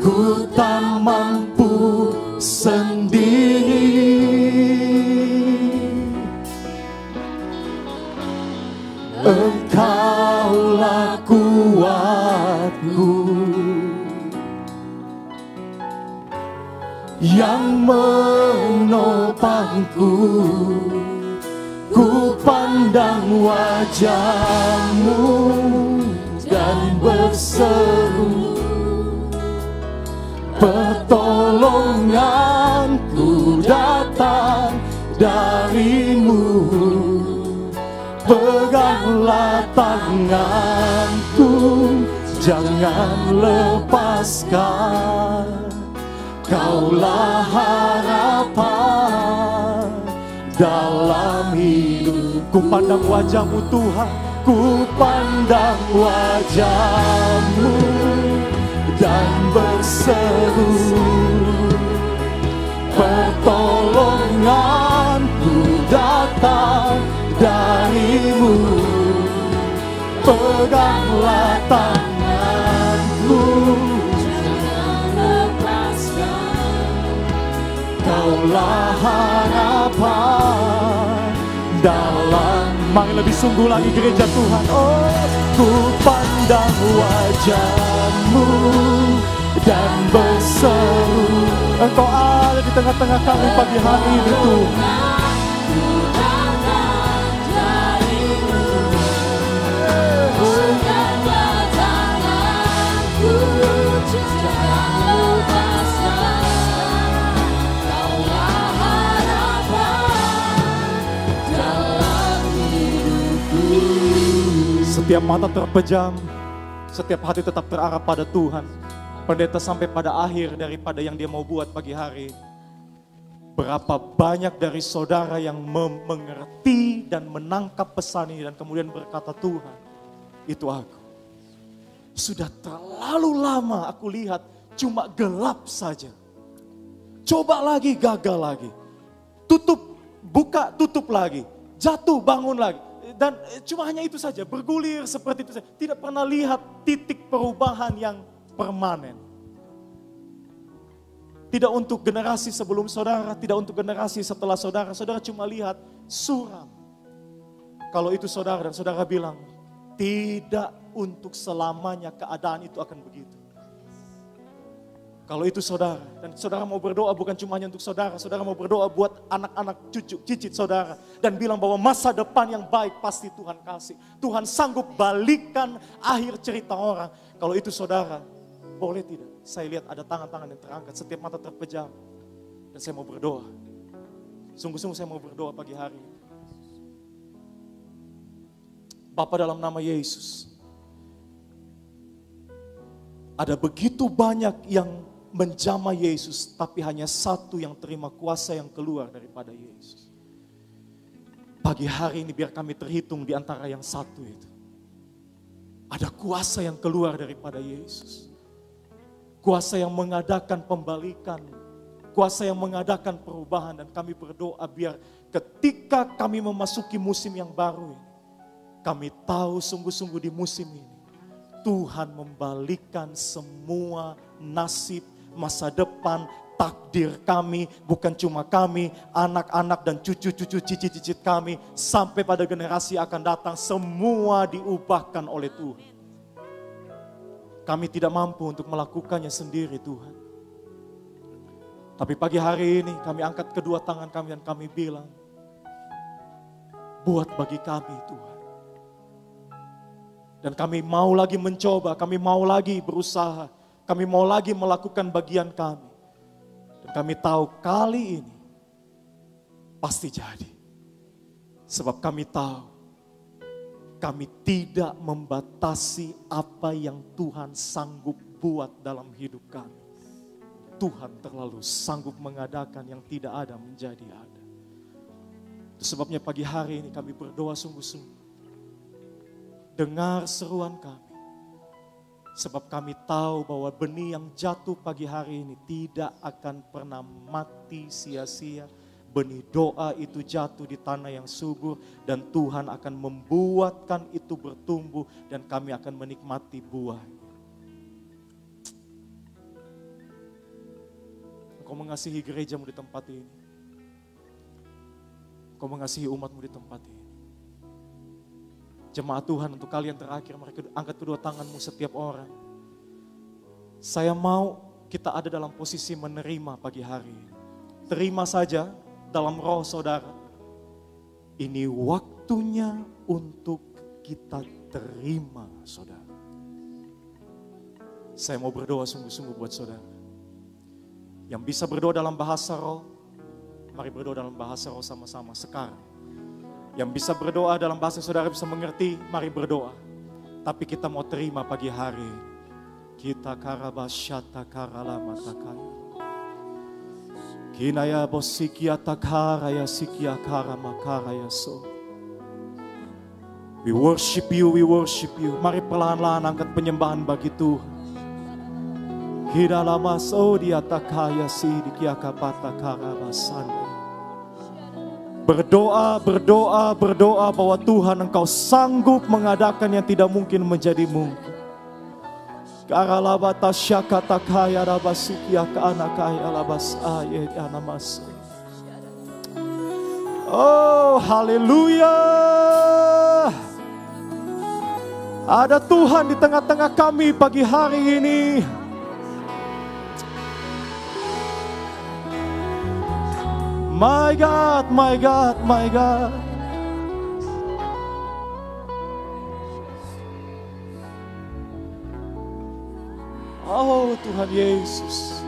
Ku tak mampu sendiri, Engkaulah kuatku yang menopangku. Ku pandang wajah-Mu dan berseru, pertolonganku datang dari-Mu. Peganglah tanganku, jangan lepaskan. Kaulah harapan dalam hidup. Ku pandang wajah-Mu Tuhan, ku pandang wajah-Mu dan berseru, pertolonganku datang dari-Mu. Peganglah tanganku, jangan lepaskan. Kaulah harapan dalam. Mari lebih sungguh lagi gereja Tuhan. Oh, ku pandang wajah-Mu dan berseru. Engkau ada di tengah-tengah kami pagi hari ini Tuhan. Setiap mata terpejam, setiap hati tetap terarah pada Tuhan. Pendeta sampai pada akhir daripada yang dia mau buat pagi hari. Berapa banyak dari saudara yang mengerti dan menangkap pesan ini dan kemudian berkata, Tuhan, itu aku. Sudah terlalu lama aku lihat cuma gelap saja. Coba lagi, gagal lagi. Tutup, buka, tutup lagi. Jatuh, bangun lagi. Dan cuma hanya itu saja, bergulir seperti itu saja. Tidak pernah lihat titik perubahan yang permanen. Tidak untuk generasi sebelum saudara, tidak untuk generasi setelah saudara. Saudara cuma lihat suram. Kalau itu saudara dan saudara bilang, tidak untuk selamanya keadaan itu akan begitu. Kalau itu saudara, dan saudara mau berdoa bukan cuma hanya untuk saudara mau berdoa buat anak-anak cucu, cicit saudara. Dan bilang bahwa masa depan yang baik pasti Tuhan kasih. Tuhan sanggup balikan akhir cerita orang. Kalau itu saudara, boleh tidak? Saya lihat ada tangan-tangan yang terangkat, setiap mata terpejam. Dan saya mau berdoa. Sungguh-sungguh saya mau berdoa pagi hari ini. Bapa, dalam nama Yesus. Ada begitu banyak yang menjamah Yesus, tapi hanya satu yang terima kuasa yang keluar daripada Yesus. Pagi hari ini biar kami terhitung di antara yang satu itu. Ada kuasa yang keluar daripada Yesus. Kuasa yang mengadakan pembalikan, kuasa yang mengadakan perubahan, dan kami berdoa biar ketika kami memasuki musim yang baru ini, kami tahu sungguh-sungguh di musim ini, Tuhan membalikan semua nasib, masa depan, takdir kami, bukan cuma kami, anak-anak dan cucu-cucu cicit-cicit kami, sampai pada generasi akan datang, semua diubahkan oleh Tuhan. Kami tidak mampu untuk melakukannya sendiri Tuhan. Tapi pagi hari ini kami angkat kedua tangan kami dan kami bilang, buat bagi kami Tuhan. Dan kami mau lagi mencoba, kami mau lagi berusaha, kami mau lagi melakukan bagian kami. Dan kami tahu kali ini pasti jadi. Sebab kami tahu kami tidak membatasi apa yang Tuhan sanggup buat dalam hidup kami. Tuhan terlalu sanggup mengadakan yang tidak ada menjadi ada. Itu sebabnya pagi hari ini kami berdoa sungguh-sungguh. Dengar seruan kami. Sebab kami tahu bahwa benih yang jatuh pagi hari ini tidak akan pernah mati sia-sia. Benih doa itu jatuh di tanah yang subur dan Tuhan akan membuatkan itu bertumbuh dan kami akan menikmati buahnya. Engkau mengasihi gerejamu di tempat ini. Engkau mengasihi umatmu di tempat ini. Jemaat Tuhan, untuk kalian terakhir, mari angkat kedua tanganmu setiap orang. Saya mau kita ada dalam posisi menerima pagi hari ini. Terima saja dalam roh saudara. Ini waktunya untuk kita terima saudara. Saya mau berdoa sungguh-sungguh buat saudara. Yang bisa berdoa dalam bahasa roh, mari berdoa dalam bahasa roh sama-sama sekarang. Yang bisa berdoa dalam bahasa saudara bisa mengerti, mari berdoa. Tapi kita mau terima pagi hari. Kita karabasyata karalama takaya. Kinaya bosikia takara ya sikia karama karaya so. We worship you, we worship you. Mari perlahan-lahan angkat penyembahan bagi Tuhan. Hidalama so dia takaya si dikia kapata karabasanda. Berdoa, berdoa, berdoa bahwa Tuhan Engkau sanggup mengadakan yang tidak mungkin menjadi mungkin. Karalabata syakata kaya rabasikia ke anak kaya labas ayat anamas. Oh, haleluya. Ada Tuhan di tengah-tengah kami pagi hari ini. My God, my God, my God. Oh Tuhan Yesus.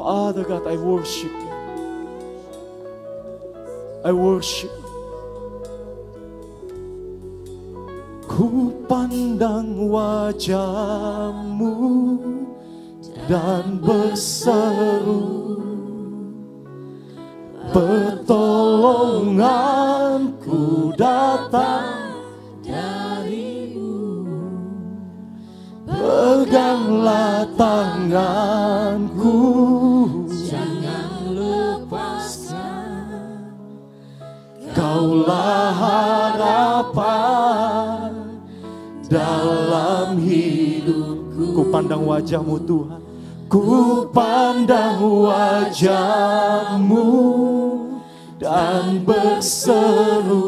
Father God, I worship you. I worship you. Ku pandang wajah-Mu dan berseru, pertolonganku datang dari-Mu. Peganglah tanganku, jangan lepaskan. Kaulah harapan dalam hidupku. Ku pandang wajah-Mu Tuhan. Ku pandang wajah-Mu dan berseru,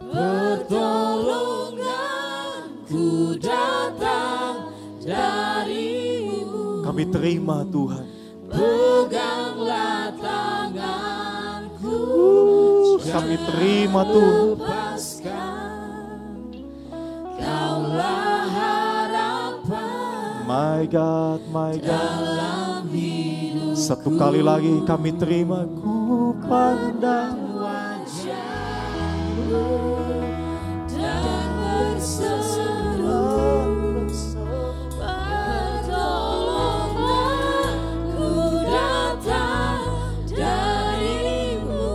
pertolonganku datang dari-Mu. Kami terima Tuhan. Peganglah tanganku, kami terima Tuhan. Kaulah harapan, my God, my God. Satu kali lagi kami terima. Ku pandang wajah-Mu dan berseru, pertolonganku datang dari-Mu.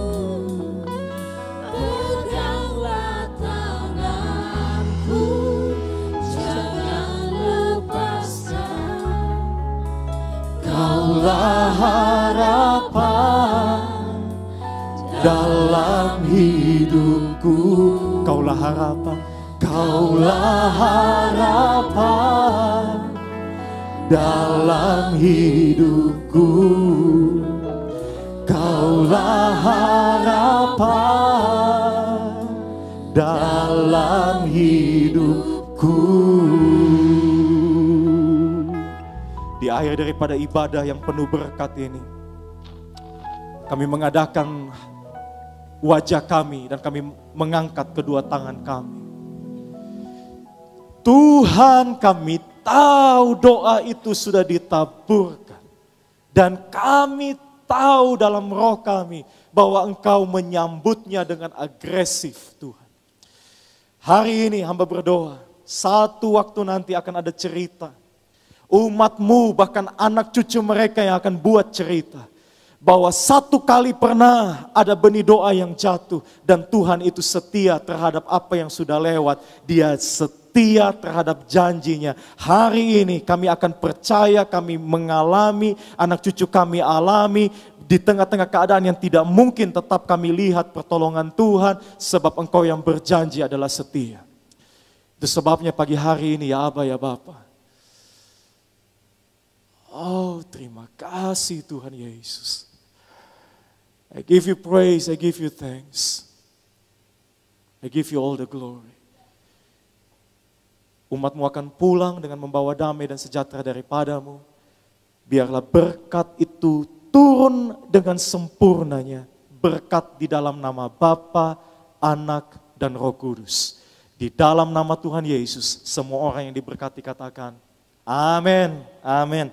Peganglah tanganku, jangan lepaskan. Kaulah harapan dalam hidupku. Kaulah harapan, Kaulah harapan dalam hidupku. Kaulah harapan dalam hidupku. Di akhir daripada ibadah yang penuh berkat ini, kami mengadakan wajah kami dan kami mengangkat kedua tangan kami. Tuhan, kami tahu doa itu sudah ditaburkan. Dan kami tahu dalam roh kami bahwa Engkau menyambutnya dengan agresif, Tuhan. Hari ini hamba berdoa, satu waktu nanti akan ada cerita. Umat-Mu, bahkan anak cucu mereka yang akan buat cerita. Bahwa satu kali pernah ada benih doa yang jatuh. Dan Tuhan itu setia terhadap apa yang sudah lewat. Dia setia terhadap janjinya. Hari ini kami akan percaya, kami mengalami, anak cucu kami alami. Di tengah-tengah keadaan yang tidak mungkin, tetap kami lihat pertolongan Tuhan. Sebab Engkau yang berjanji adalah setia. Itu sebabnya pagi hari ini ya Aba ya Bapa. Oh, terima kasih Tuhan Yesus. I give you praise, I give you thanks. I give you all the glory. Umat-Mu akan pulang dengan membawa damai dan sejahtera daripada-Mu. Biarlah berkat itu turun dengan sempurnanya. Berkat di dalam nama Bapa, Anak, dan Roh Kudus. Di dalam nama Tuhan Yesus, semua orang yang diberkati katakan, amin, amin.